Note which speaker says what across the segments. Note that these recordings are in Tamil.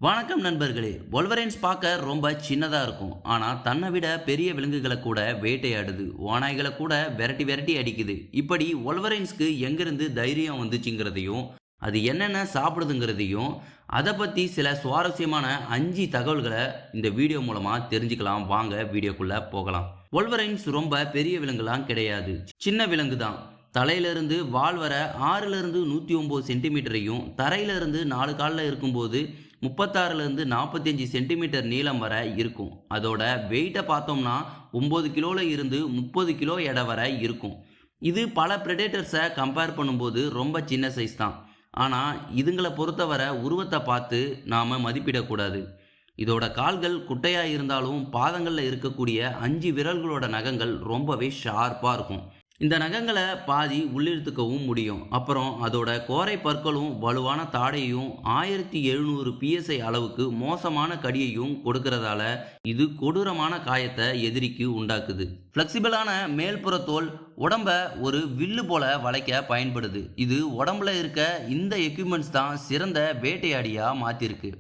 Speaker 1: வணக்கம் நண்பர்களே. வொல்வரைன்ஸ் பார்க்க ரொம்ப சின்னதா இருக்கும். ஆனா தன்னை விட பெரிய விலங்குகளை கூட வேட்டையாடுது. ஓநாய்களை கூட விரட்டி விரட்டி அடிக்குது. இப்படி வொல்வரைன்ஸ்க்கு எங்கிருந்து தைரியம் வந்துச்சுங்கிறதையும், அது என்னென்ன சாப்பிடுதுங்கிறதையும், அதை பத்தி சில சுவாரஸ்யமான 5 தகவல்களை இந்த வீடியோ மூலமா தெரிஞ்சுக்கலாம். வாங்க வீடியோக்குள்ள போகலாம். வொல்வரைன்ஸ் ரொம்ப பெரிய விலங்குலாம் கிடையாது. சின்ன விலங்கு தான். தலையிலிருந்து வால் வர 6லிருந்து 109 சென்டிமீட்டரையும், தரையிலிருந்து 4 காலில் இருக்கும்போது 36லேருந்து 45 சென்டிமீட்டர் நீளம் வரை இருக்கும். அதோட வெயிட்டை பார்த்தோம்னா 9 கிலோல இருந்து 30 கிலோ எடை வரை இருக்கும். இது பல பிரெடேட்டர்ஸை கம்பேர் பண்ணும்போது ரொம்ப சின்ன சைஸ் தான். ஆனால் இதுங்களை பொறுத்தவரை உருவத்தை பார்த்து நாம் மதிப்பிடக்கூடாது. இதோட கால்கள் குட்டையாக இருந்தாலும் பாதங்களில் இருக்கக்கூடிய 5 விரல்களோட நகங்கள் ரொம்பவே ஷார்ப்பாக இருக்கும். இந்த நகங்களை பாதி உள்ளிழுத்துக்கவும் முடியும். அப்புறம் அதோட கோரை பற்களும் வலுவான தாடையும் 1700 PSI அளவுக்கு மோசமான கடியையும் கொடுக்கறதால இது கொடூரமான காயத்தை எதிரிக்கு உண்டாக்குது. ஃப்ளெக்சிபிளான மேல்புற தோல் உடம்ப ஒரு வில்லு போல வளைக்க பயன்படுது. இது உடம்புல இருக்க இந்த எக்யூப்மெண்ட்ஸ் தான் சிறந்த வேட்டையாடியா மாத்திருக்கு.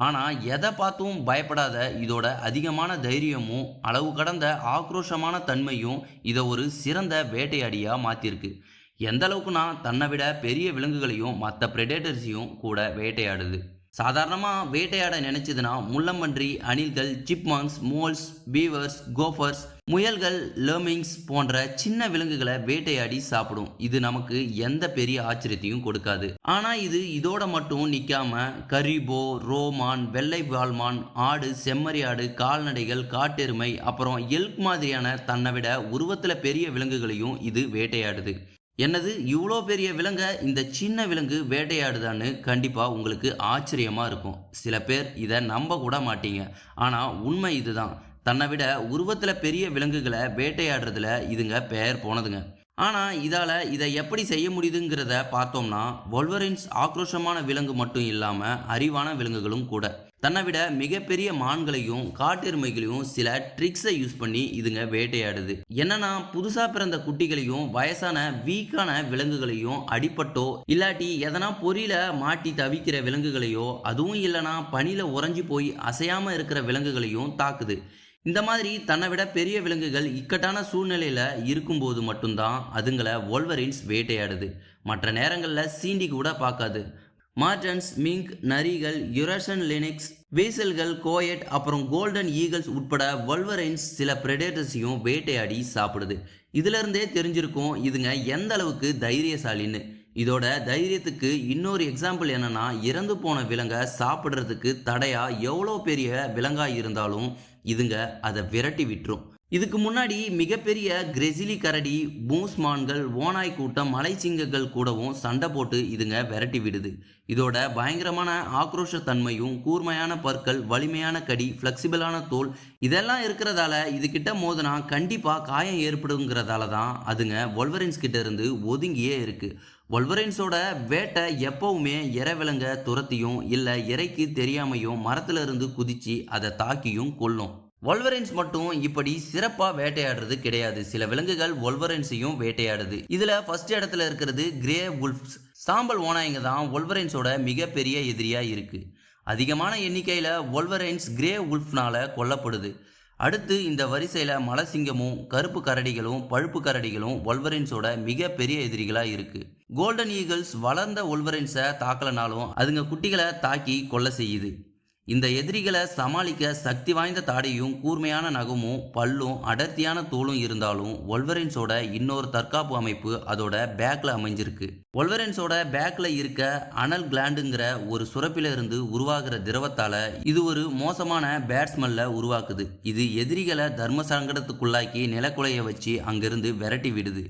Speaker 1: ஆனால் எதை பார்த்தும் பயப்படாத இதோட அதிகமான தைரியமும் அளவு கடந்த ஆக்ரோஷமான தன்மையும் இதை ஒரு சிறந்த வேட்டையாடியா மாத்திருக்கு. எந்த அளவுக்குனா தன்னை விட பெரிய விலங்குகளையும் மற்ற பிரெடேட்டர்ஸையும் கூட வேட்டையாடுது. சாதாரணமாக வேட்டையாட நினைச்சதுன்னா முள்ளம்பன்றி, அணில்கள், சிப்மங்ஸ், மோல்ஸ், பீவர்ஸ், கோஃபர்ஸ், முயல்கள், லெர்மிங்ஸ் போன்ற சின்ன விலங்குகளை வேட்டையாடி சாப்பிடும். இது நமக்கு எந்த பெரிய ஆச்சரியத்தையும் கொடுக்காது. ஆனா இது இதோட மட்டும் நிக்காம கரிபோ, ரோமான், வெள்ளை வால்மான், ஆடு, செம்மறி ஆடு, கால்நடைகள், காட்டெருமை, அப்புறம் எல்க் மாதிரியான தன்னை விட உருவத்துல பெரிய விலங்குகளையும் இது வேட்டையாடுது. என்னது இவ்வளோ பெரிய விலங்கை இந்த சின்ன விலங்கு வேட்டையாடுதான்னு கண்டிப்பாக உங்களுக்கு ஆச்சரியமாக இருக்கும். சில பேர் இதை நம்ப கூட மாட்டீங்க. ஆனால் உண்மை இதுதான். தன்னை விட உருவத்தில் பெரிய விலங்குகளை வேட்டையாடுறதுல இதுங்க பெயர் போனதுங்க. ஆனால் இதை எப்படி செய்ய முடியுதுங்கிறத பார்த்தோம்னா, வொல்வரைன்ஸ் ஆக்ரோஷமான விலங்கு மட்டும் இல்லாமல் அறிவான விலங்குகளும் கூட. தன்னை விட மிகப்பெரிய மான்களையும் காட்டெருமைகளையும் சில ட்ரிக்ஸை யூஸ் பண்ணி இதுங்க வேட்டையாடுது. என்னன்னா, புதுசா பிறந்த குட்டிகளையும் வயசான வீக்கான விலங்குகளையும் அடிப்பட்டோ இல்லாட்டி எதனா பொறியில மாட்டி தவிக்கிற விலங்குகளையோ, அதுவும் இல்லைனா பனியில உறைஞ்சி போய் அசையாம இருக்கிற விலங்குகளையும் தாக்குது. இந்த மாதிரி தன்னை விட பெரிய விலங்குகள் இக்கட்டான சூழ்நிலையில இருக்கும்போது மட்டும்தான் அதுங்களை வொல்வரைன்ஸ் வேட்டையாடுது. மற்ற நேரங்களில் சீண்டி கூட பார்க்காது. மார்டன்ஸ், மிங்க், நரிகள், யுரேஷன் லினிக்ஸ், வீசல்கள், கோயட், அப்புறம் கோல்டன் ஈகிள்ஸ் உட்பட வொல்வரைன்ஸ் சில பிரெடேட்டர்ஸையும் வேட்டையாடி சாப்பிடுது. இதுல இருந்தே தெரிஞ்சிருக்கும் இதுங்க எந்த அளவுக்கு தைரியசாலின்னு. இதோட தைரியத்துக்கு இன்னொரு எக்ஸாம்பிள் என்னன்னா, இறந்து போன விலங்கை சாப்பிட்றதுக்கு தடையா எவ்வளோ பெரிய விலங்கா இருந்தாலும் இதுங்க அதை விரட்டி விட்டுரும். இதுக்கு முன்னாடி மிகப்பெரிய கிரெசிலி கரடி, பூஸ்மான்கள், ஓநாய் கூட்டம், மலை சிங்கங்கள் கூடவும் சண்டை போட்டு இதுங்க விரட்டி விடுது. இதோட பயங்கரமான ஆக்ரோஷ தன்மையும் கூர்மையான பற்கள், வலிமையான கடி, ஃப்ளெக்சிபிளான தோல் இதெல்லாம் இருக்கிறதால இதுகிட்ட மோதினா கண்டிப்பாக காயம் ஏற்படுங்கிறதால தான் அதுங்க வொல்வரைன்ஸ் கிட்ட இருந்து ஒதுங்கியே இருக்கு. வொல்வரைன்ஸோட வேட்டை எப்பவுமே இறைவிலங்க துரத்தியும் இல்லை இறைக்கு தெரியாமையும் மரத்துல இருந்து குதிச்சு அதை தாக்கியும் கொல்லும். வொல்வரைன்ஸ் மட்டும் இப்படி சிறப்பா வேட்டையாடுறது கிடையாது. சில விலங்குகள் வொல்வரைன்ஸையும் வேட்டையாடுது. இதுல ஃபர்ஸ்ட் இடத்துல இருக்கிறது கிரே வுல்ஃப்ஸ். சாம்பல் ஓநாய்ங்க தான் வொல்வரைன்ஸோட மிகப்பெரிய எதிரியா இருக்கு. அதிகமான எண்ணிக்கையில வொல்வரைன்ஸ் கிரே வுல்ஃப்னால கொல்லப்படுது. அடுத்து இந்த வரிசையில் மலசிங்கமும் கருப்பு கரடிகளும் பழுப்பு கரடிகளும் வொல்வரைன்ஸோட மிகப்பெரிய எதிரிகளாக இருக்குது. கோல்டன் ஈகிள்ஸ் வளர்ந்த வொல்வரைன்ஸை தாக்கலனாலும் அதுங்க குட்டிகளை தாக்கி கொல்ல செய்யுது. இந்த எதிரிகளை சமாளிக்க சக்தி வாய்ந்த தாடையும் கூர்மையான நகமும் பல்லும் அடர்த்தியான தோலும் இருந்தாலும் வொல்வரைன்ஸோட இன்னொரு தற்காப்பு அமைப்பு அதோட பேக்ல அமைஞ்சிருக்கு. வொல்வரைன்ஸோட பேக்ல இருக்க அனல் கிளாண்டுங்கிற ஒரு சுரப்பில இருந்து உருவாகிற திரவத்தால இது ஒரு மோசமான பேட் ஸ்மெல்ல உருவாக்குது. இது எதிரிகளை தர்ம சங்கடத்துக்குள்ளாக்கி நிலக்குலைய வச்சு அங்கிருந்து விரட்டி விடுது.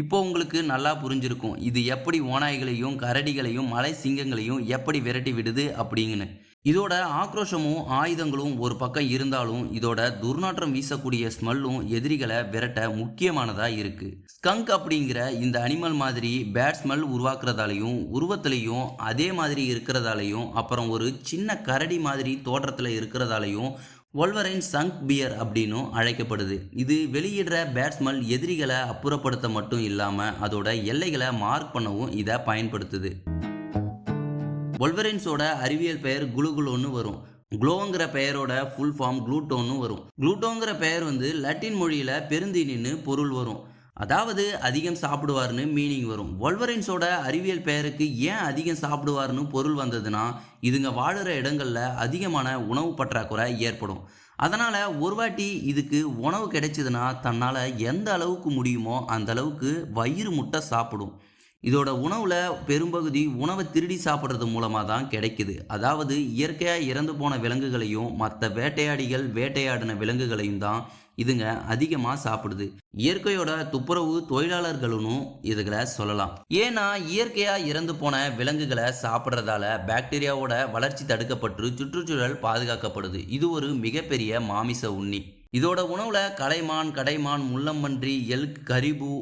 Speaker 1: இப்போ உங்களுக்கு நல்லா புரிஞ்சிருக்கும் இது எப்படி ஓநாய்களையும் கரடிகளையும் மலை சிங்கங்களையும் எப்படி விரட்டி விடுது அப்படிங்கன்னு. இதோட ஆக்ரோஷமும் ஆயுதங்களும் ஒரு பக்கம் இருந்தாலும் இதோட துர்நாற்றம் வீசக்கூடிய ஸ்மெல்லும் எதிரிகளை விரட்ட முக்கியமானதா இருக்கு. ஸ்கங்க் அப்படிங்கிற இந்த அனிமல் மாதிரி பேட் ஸ்மெல் உருவாக்குறதாலையும் உருவத்திலையும் அதே மாதிரி இருக்கிறதாலையும் அப்புறம் ஒரு சின்ன கரடி மாதிரி தோற்றத்தில் இருக்கிறதாலையும் வொல்வரைன் சங்க் பியர் அப்படின்னும் அழைக்கப்படுது. இது வெளியிடுற பேட் ஸ்மெல் எதிரிகளை அப்புறப்படுத்த மட்டும் இல்லாமல் அதோட எல்லைகளை மார்க் பண்ணவும் இதை பயன்படுத்துது. வொல்வரின்ஸோட அறிவியல் பெயர் குளுகுலோன்னு வரும். குளோங்கிற பெயரோட ஃபுல் ஃபார்ம் க்ளூட்டோன்னு வரும். க்ளூட்டோங்கிற பெயர் லத்தீன் மொழியில பெருந்தீனின்னு பொருள் வரும். அதாவது அதிகம் சாப்பிடுவார்னு மீனிங் வரும். வொல்வரின்ஸோட அறிவியல் பெயருக்கு ஏன் அதிகம் சாப்பிடுவார்னு பொருள் வந்ததுன்னா, இதுங்க வாழுற இடங்கள்ல அதிகமான உணவு பற்றாக்குறை ஏற்படும். அதனால ஒரு வாட்டி இதுக்கு உணவு கிடைச்சதுன்னா தன்னால எந்த அளவுக்கு முடியுமோ அந்த அளவுக்கு வயிறு முட்டை சாப்பிடும். இதோட உணவுல பெரும்பகுதி உணவை திருடி சாப்பிட்றது மூலமா தான் கிடைக்குது. அதாவது இயற்கையா இறந்து போன விலங்குகளையும் மற்ற வேட்டையாடிகள் வேட்டையாடின விலங்குகளையும் தான் இதுங்க அதிகமா சாப்பிடுது. இயற்கையோட துப்புரவு தொழிலாளர்களும் இதுகளை சொல்லலாம். ஏன்னா இயற்கையா இறந்து போன விலங்குகளை சாப்பிட்றதால பாக்டீரியாவோட வளர்ச்சி தடுக்கப்பட்டு சுற்றுச்சூழல் பாதுகாக்கப்படுது. இது ஒரு மிகப்பெரிய மாமிச உண்ணி. இதோட உணவுல கலைமான், கடைமான், முள்ளம்பன்றி, எல்க், கரிபு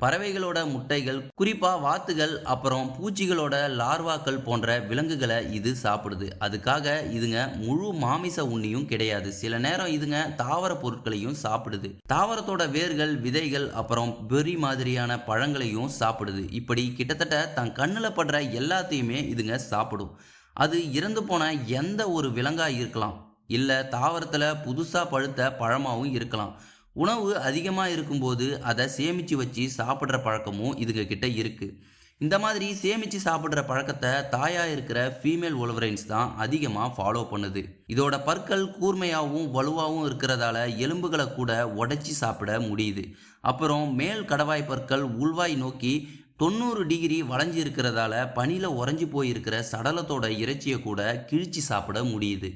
Speaker 1: பறவைகளோட முட்டைகள், குறிப்பா வாத்துகள், அப்புறம் பூச்சிகளோட லார்வாக்கள் போன்ற விலங்குகளை இது சாப்பிடுது. அதுக்காக இதுங்க முழு மாமிச உண்ணியும் கிடையாது. சில நேரம் இதுங்க தாவர பொருட்களையும் சாப்பிடுது. தாவரத்தோட வேர்கள், விதைகள், அப்புறம் பெரி மாதிரியான பழங்களையும் சாப்பிடுது. இப்படி கிட்டத்தட்ட தன் கண்ணுல படுற எல்லாத்தையுமே இதுங்க சாப்பிடும். அது இறந்து போன எந்த ஒரு விலங்கா இருக்கலாம், இல்லை தாவரத்தில் புதுசாக பழுத்த பழமாகவும் இருக்கலாம். உணவு அதிகமாக இருக்கும்போது அதை சேமித்து வச்சு சாப்பிட்ற பழக்கமும் இதுங்க கிட்ட இருக்குது. இந்த மாதிரி சேமித்து சாப்பிட்ற பழக்கத்தை தாயாக இருக்கிற ஃபீமேல் வொல்வரைன்ஸ் தான் அதிகமாக ஃபாலோ பண்ணுது. இதோட பற்கள் கூர்மையாகவும் வலுவாகவும் இருக்கிறதால எலும்புகளை கூட உடைச்சி சாப்பிட முடியுது. அப்புறம் மேல் கடவாய் பற்கள் உள்வாய் நோக்கி 90 டிகிரி வளைஞ்சி இருக்கிறதால பனியில் உறைஞ்சி போயிருக்கிற சடலத்தோட இறைச்சியை கூட கிழிச்சி சாப்பிட முடியுது.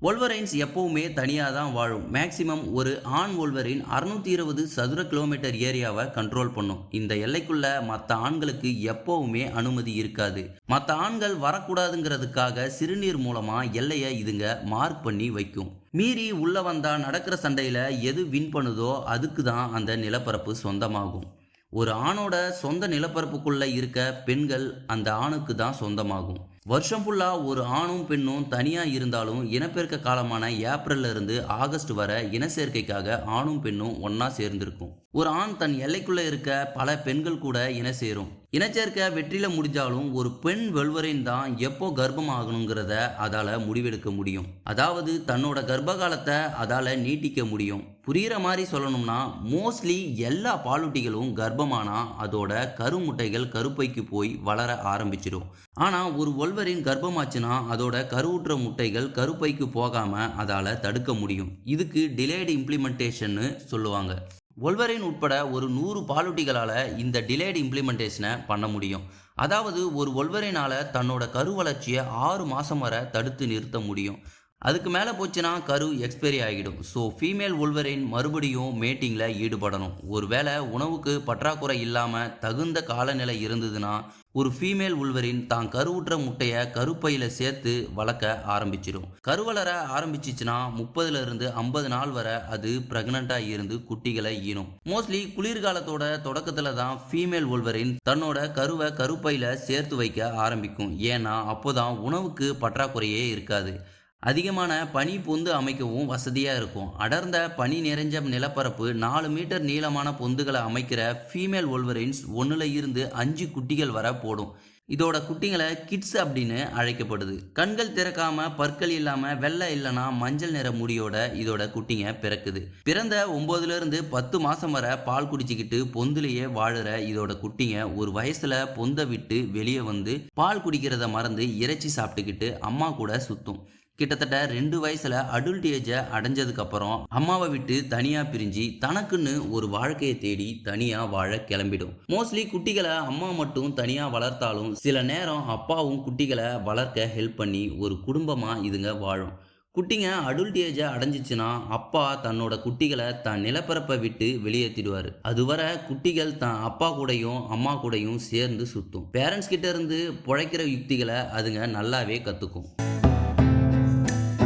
Speaker 1: வொல்வரைன்ஸ் எப்பவுமே தனியாக தான் வாழும். மேக்சிமம் ஒரு ஆண் வொல்வரின் 620 சதுர கிலோமீட்டர் ஏரியாவை கண்ட்ரோல் பண்ணும். இந்த எல்லைக்குள்ள மற்ற ஆண்களுக்கு எப்பவுமே அனுமதி இருக்காது. மற்ற ஆண்கள் வரக்கூடாதுங்கிறதுக்காக சிறுநீர் மூலமா எல்லையை இதுங்க மார்க் பண்ணி வைக்கும். மீறி உள்ள வந்தா நடக்கிற சண்டையில எது வின் பண்ணுதோ அதுக்கு தான் அந்த நிலப்பரப்பு சொந்தமாகும். ஒரு ஆணோட சொந்த நிலப்பரப்புக்குள்ள இருக்க பெண்கள் அந்த ஆணுக்கு தான் சொந்தமாகும். வருஷம் ஃபுல்லா ஒரு ஆணும் பெண்ணும் தனியா இருந்தாலும் இனப்பெருக்க காலமான ஏப்ரல்ல இருந்து ஆகஸ்ட் வரை இனச்சேர்க்கைக்காக ஆணும் பெண்ணும் ஒன்னா சேர்ந்திருக்கும். ஒரு ஆண் தன் எல்லைக்குள்ள இருக்க பல பெண்கள் கூட இன சேரும். இனச்சேர்க்கை வெற்றில முடிஞ்சாலும் ஒரு பெண் வொல்வரைன் தான் எப்போ கர்ப்பம் ஆகணுங்கிறத அதால முடிவெடுக்க முடியும். அதாவது தன்னோட கர்ப்ப காலத்தை அதால நீட்டிக்க முடியும். புரியுற மாதிரி சொல்லணும்னா, மோஸ்ட்லி எல்லா பாலூட்டிகளும் கர்ப்பமானா அதோட கருமுட்டைகள் கருப்பைக்கு போய் வளர ஆரம்பிச்சிடும். ஆனா ஒரு வொல்வரின் கர்ப்பமாச்சுன்னா அதோட கருவுற்ற முட்டைகள் கருப்பைக்கு போகாம அதால தடுக்க முடியும். இதுக்கு டிலேடு இம்ப்ளிமெண்டேஷன் சொல்லுவாங்க. வொல்வரின் உட்பட ஒரு 100 பாலூட்டிகளால் இந்த டிலேடு இம்ப்ளிமெண்டேஷனை பண்ண முடியும். அதாவது ஒரு வொல்வரினால் தன்னோட கரு வளர்ச்சியை 6 மாதம் வரை தடுத்து நிறுத்த முடியும். அதுக்கு மேலே போச்சுன்னா கரு எக்ஸ்பைரி ஆகிடும். ஸோ ஃபீமேல் வொல்வரின் மறுபடியும் மேட்டிங்கில் ஈடுபடணும். ஒருவேளை உணவுக்கு பற்றாக்குறை இல்லாமல் தகுந்த காலநிலை இருந்ததுன்னா ஒரு ஃபீமேல் வொல்வரின் தான் கருவுற்ற முட்டையை கருப்பையில் சேர்த்து வளர்க்க ஆரம்பிச்சிடும். கரு வளர ஆரம்பிச்சிச்சுன்னா 30லிருந்து 50 நாள் வரை அது ப்ரெக்னெண்ட்டாக இருந்து குட்டிகளை ஈனும். மோஸ்ட்லி குளிர்காலத்தோட தொடக்கத்தில் தான் ஃபீமேல் வொல்வரின் தன்னோட கருவை கருப்பையில் சேர்த்து வைக்க ஆரம்பிக்கும். ஏன்னா அப்போதான் உணவுக்கு பற்றாக்குறையே இருக்காது. அதிகமான பனி பொந்து அமைக்கவும் வசதியாக இருக்கும். அடர்ந்த பனி நிறைஞ்ச நிலப்பரப்பு 4 மீட்டர் நீளமான பொந்துகளை அமைக்கிற ஃபீமேல் வொல்வரின்ஸ் 1லிருந்து 5 குட்டிகள் வர போடும். இதோட குட்டிகளை கிட்ஸ் அப்படின்னு அழைக்கப்படுது. கண்கள் திறக்காம பற்கள் இல்லாம வெள்ளை இல்லைனா மஞ்சள் நிற முடியோட இதோட குட்டிங்க பிறக்குது. பிறந்த 9லிருந்து 10 மாசம் வரை பால் குடிச்சுக்கிட்டு பொந்துலேயே வாழுற இதோட குட்டிங்க ஒரு வயசுல பொந்த விட்டு வெளியே வந்து பால் குடிக்கிறத மறந்து இறைச்சி சாப்பிட்டுக்கிட்டு அம்மா கூட சுத்தும். கிட்டத்தட்ட 2 வயசுல அடல்ட் ஏஜை அடைஞ்சதுக்கு அப்புறம் அம்மாவை விட்டு தனியா பிரிஞ்சு தனக்குன்னு ஒரு வாழ்க்கையை தேடி தனியா வாழ கிளம்பிடும். மோஸ்ட்லி குட்டிகளை அம்மா மட்டும் தனியா வளர்த்தாலும் சில நேரம் அப்பாவும் குட்டிகளை வளர்க்க ஹெல்ப் பண்ணி ஒரு குடும்பமா இதுங்க வாழும். குட்டிங்க அடல்ட் ஏஜை அடைஞ்சிச்சுன்னா அப்பா தன்னோட குட்டிகளை தன் நிலப்பரப்பை விட்டு வெளியேற்றிடுவார். அதுவரை குட்டிகள் தன் அப்பா கூடயும் அம்மா கூடயும் சேர்ந்து சுத்தும். பேரண்ட்ஸ் கிட்ட இருந்து பிழைக்கிற யுக்திகளை அதுங்க நல்லாவே கத்துக்கும்.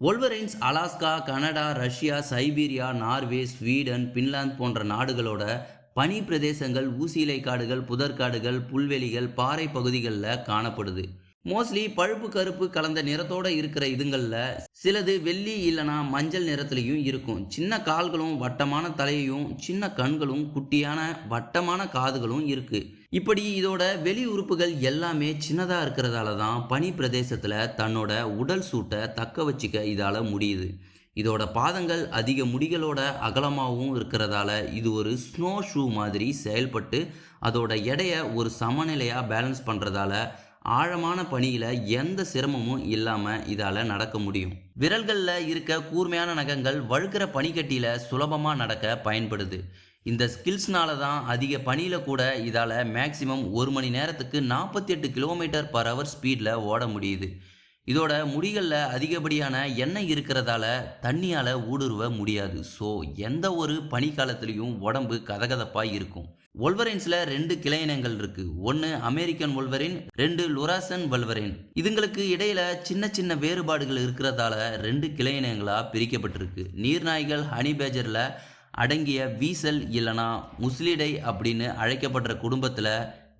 Speaker 1: Wolverines Alaska, Canada, Russia, Siberia, Norway, Sweden, Finland போன்ற நாடுகளோட பனி பிரதேசங்கள், ஊசியிலை காடுகள், புதற்காடுகள், புல்வெளிகள், பாறை பகுதிகளில் காணப்படுது. மோஸ்ட்லி பழுப்பு கருப்பு கலந்த நிறத்தோட இருக்கிற இதுங்களில் சிலது வெள்ளி இல்லைனா மஞ்சள் நிறத்துலையும் இருக்கும். சின்ன கால்களும் வட்டமான தலையும் சின்ன கண்களும் குட்டியான வட்டமான காதுகளும் இருக்கு. இப்படி இதோட வெளி உறுப்புகள் எல்லாமே சின்னதா இருக்கிறதால தான் பனி பிரதேசத்துல தன்னோட உடல் சூட்டை தக்க வச்சுக்க இதால முடியுது. இதோட பாதங்கள் அதிக முடிகளோட அகலமாகவும் இருக்கிறதால இது ஒரு ஸ்னோ ஷூ மாதிரி செயல்பட்டு அதோட எடையை ஒரு சமநிலையா பேலன்ஸ் பண்றதால ஆழமான பனியில எந்த சிரமமும் இல்லாம இதால நடக்க முடியும். விரல்கள்ல இருக்க கூர்மையான நகங்கள் வழுக்கிற பனிக்கட்டியில சுலபமா நடக்க பயன்படுது. இந்த ஸ்கில்ஸ்னால தான் அதிக பனியில கூட இதால மேக்சிமம் 1 மணி நேரத்துக்கு 48 கிலோமீட்டர் பர் ஹவர் ஸ்பீட்ல ஓட முடியுது. இதோட முடிகள்ல அதிகப்படியான எண்ணெய் இருக்கிறதால தண்ணியால ஊடுருவ முடியாது. ஸோ எந்த ஒரு பனிக்காலத்திலையும் உடம்பு கதகதப்பா இருக்கும். வொல்வரைன்ஸ்ல 2 கிளை இனங்கள் இருக்கு. ஒன்று அமெரிக்கன் வொல்வரின், 2 லுராசன் வொல்வரின். இதுங்களுக்கு இடையில சின்ன சின்ன வேறுபாடுகள் இருக்கிறதால 2 கிளை இனங்களா பிரிக்கப்பட்டிருக்கு. நீர்நாய்கள் ஹனி பேஜர்ல அடங்கிய வீசல் இல்லனா முஸ்லிடை அப்படின்னு அழைக்கப்படுற குடும்பத்துல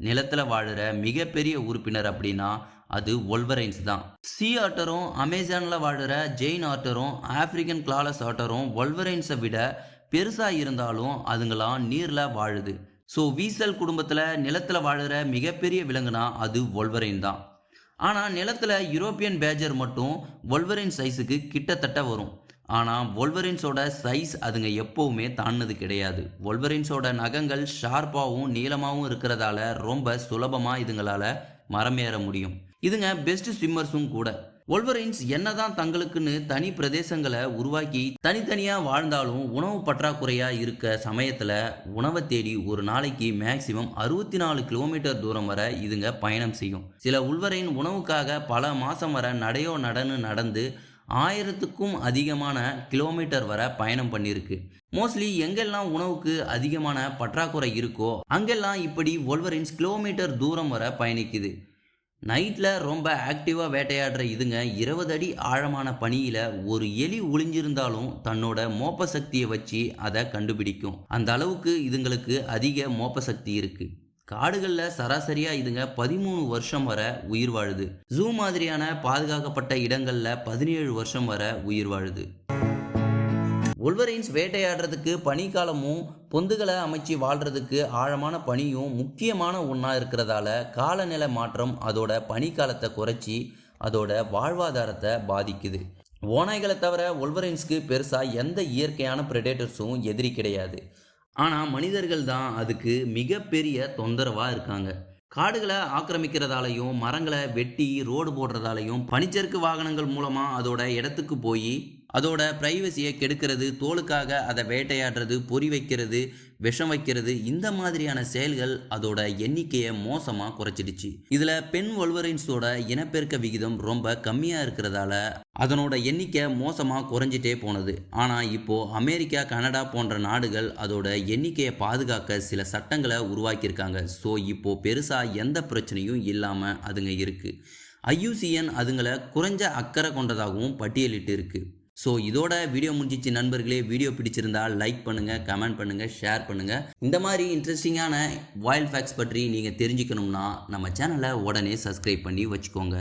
Speaker 1: நிலத்துல வாழுற மிகப்பெரிய உறுப்பினர் அப்படின்னா அது வொல்வரைன்ஸ் தான். சீ ஆட்டரும் அமேசான்ல வாழுற ஜெயின் ஆட்டரும் ஆப்பிரிக்கன் கிளாலஸ் ஆட்டரும் வொல்வரைன்ஸை விட பெருசா இருந்தாலும் அதுங்களாம் நீர்ல வாழுது. ஸோ வீசல் குடும்பத்துல நிலத்துல வாழுற மிகப்பெரிய விலங்குனா அது வொல்வரைன் தான். ஆனால் நிலத்துல யூரோப்பியன் பேஜர் மட்டும் வொல்வரைன் சைஸுக்கு கிட்டத்தட்ட வரும். ஆனால் வொல்வரின்ஸோட சைஸ் அதுங்க எப்போவுமே தாண்டினது கிடையாது. வொல்வரின்ஸோட நகங்கள் ஷார்ப்பாகவும் நீளமாகவும் இருக்கிறதால ரொம்ப சுலபமாக இதுங்களால் மரம் ஏற முடியும். இதுங்க பெஸ்ட் ஸ்விம்மர்ஸும் கூட. வொல்வரின்ஸ் என்னதான் தங்களுக்குன்னு தனி பிரதேசங்களை உருவாக்கி தனித்தனியாக வாழ்ந்தாலும் உணவு பற்றாக்குறையாக இருக்க சமயத்தில் உணவை தேடி ஒரு நாளைக்கு மேக்சிமம் 64 கிலோமீட்டர் தூரம் வரை இதுங்க பயணம் செய்யும். சில உள்வரின் உணவுக்காக பல மாதம் வரை நடையோ நடந்து 1000க்கும் அதிகமான கிலோமீட்டர் வரை பயணம் பண்ணியிருக்கு. மோஸ்ட்லி எங்கெல்லாம் உணவுக்கு அதிகமான பற்றாக்குறை இருக்கோ அங்கெல்லாம் இப்படி வொல்வரின்ஸ் கிலோமீட்டர் தூரம் வரை பயணிக்குது. நைட்டில் ரொம்ப ஆக்டிவாக வேட்டையாடுற இதுங்க 20 அடி ஆழமான பனியில் ஒரு எலி ஒளிஞ்சிருந்தாலும் தன்னோட மோப்ப சக்தியை வச்சு அதை கண்டுபிடிக்கும். அந்த அளவுக்கு இதுங்களுக்கு அதிக மோப்ப சக்தி இருக்குது. காடுகளில் சராசரியாக இதுங்க 13 வருஷம் வரை உயிர் வாழுது. ஜூ மாதிரியான பாதுகாக்கப்பட்ட இடங்களில் 17 வருஷம் வரை உயிர் வாழுது. வொல்வரைன்ஸ் வேட்டையாடுறதுக்கு பனிக்காலமும் பொந்துகளை அமைச்சு வாழ்கிறதுக்கு ஆழமான பனியும் முக்கியமான ஒன்றா இருக்கிறதால காலநிலை மாற்றம் அதோட பனிக்காலத்தை குறைச்சி அதோட வாழ்வாதாரத்தை பாதிக்குது. ஓநாய்களை தவிர வொல்வரைன்ஸ்க்கு பெருசாக எந்த இயற்கையான பிரெடேட்டர்ஸும் எதிரி கிடையாது. ஆனால் மனிதர்கள் தான் அதுக்கு மிகப்பெரிய தொந்தரவாக இருக்காங்க. காடுகளை ஆக்கிரமிக்கிறதாலையும் மரங்களை வெட்டி ரோடு போடுறதாலையும் பனிச்சறுக்கு வாகனங்கள் மூலமாக அதோட இடத்துக்கு போய் அதோட ப்ரைவசியை கெடுக்கிறது, தோலுக்காக அதை வேட்டையாடுறது, பொறி வைக்கிறது, விஷம் வைக்கிறது, இந்த மாதிரியான செயல்கள் அதோட எண்ணிக்கையை மோசமாக குறைச்சிடுச்சு. இதில் பெண் வொல்வரைன்ஸோட இனப்பெருக்க விகிதம் ரொம்ப கம்மியாக இருக்கிறதால அதனோட எண்ணிக்கை மோசமாக குறைஞ்சிட்டே போனது. ஆனால் இப்போது அமெரிக்கா, கனடா போன்ற நாடுகள் அதோட எண்ணிக்கையை பாதுகாக்க சில சட்டங்களை உருவாக்கியிருக்காங்க. ஸோ இப்போது பெருசாக எந்த பிரச்சனையும் இல்லாமல் அதுங்க இருக்குது. IUCN அதுங்களை குறைஞ்ச அக்கறை கொண்டதாகவும் பட்டியலிட்டு இருக்குது. ஸோ இதோட வீடியோ முடிஞ்சிச்சு நண்பர்களே. வீடியோ பிடிச்சிருந்தா லைக் பண்ணுங்கள், கமெண்ட் பண்ணுங்கள், ஷேர் பண்ணுங்கள். இந்த மாதிரி இன்ட்ரெஸ்டிங்கான வைல்ட் ஃபேக்ட்ஸ் பற்றி நீங்கள் தெரிஞ்சுக்கணும்னா நம்ம சேனலை உடனே சப்ஸ்கிரைப் பண்ணி வச்சுக்கோங்க.